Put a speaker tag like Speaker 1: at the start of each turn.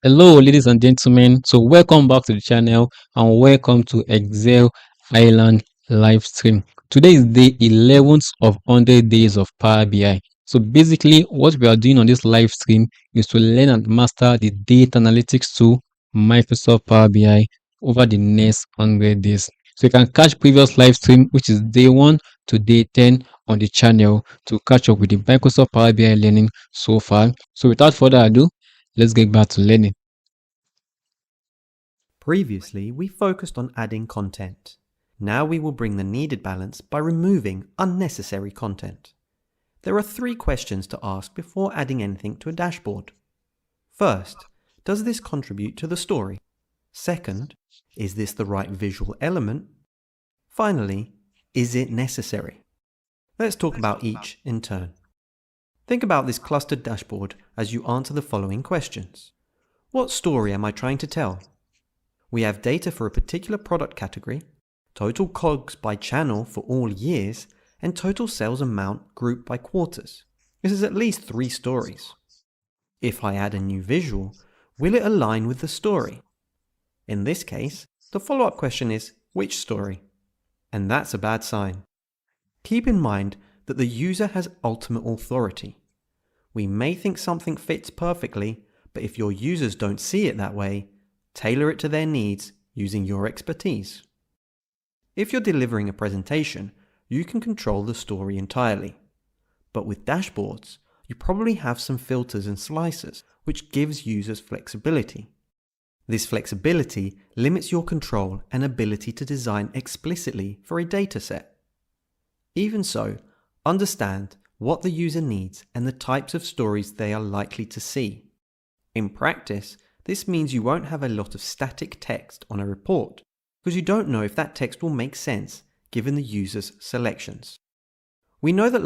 Speaker 1: Hello, ladies and gentlemen. So, welcome back to the channel and welcome to Excel Island live stream. Today is day 11th of 100 days of Power BI. So, basically, what we are doing on this live stream is to learn and master the data analytics tool Microsoft Power BI over the next 100 days. So, you can catch previous live stream, which is day 1 to day 10 on the channel to catch up with the Microsoft Power BI learning so far. So, without further ado, let's get back to learning.
Speaker 2: Previously, we focused on adding content. Now we will bring the needed balance by removing unnecessary content. There are 3 questions to ask before adding anything to a dashboard. First, does this contribute to the story? Second, is this the right visual element? Finally, is it necessary? Let's talk about each in turn. Think about this clustered dashboard as you answer the following questions. What story am I trying to tell? We have data for a particular product category, total COGS by channel for all years, and total sales amount grouped by quarters. This is at least 3 stories. If I add a new visual, will it align with the story? In this case, the follow-up question is, which story? And that's a bad sign. Keep in mind that the user has ultimate authority. We may think something fits perfectly, but if your users don't see it that way, tailor it to their needs using your expertise. If you're delivering a presentation, you can control the story entirely. But with dashboards, you probably have some filters and slicers, which gives users flexibility. This flexibility limits your control and ability to design explicitly for a dataset. Even so, understand what the user needs and the types of stories they are likely to see. In practice, this means you won't have a lot of static text on a report because you don't know if that text will make sense given the user's selections. We know that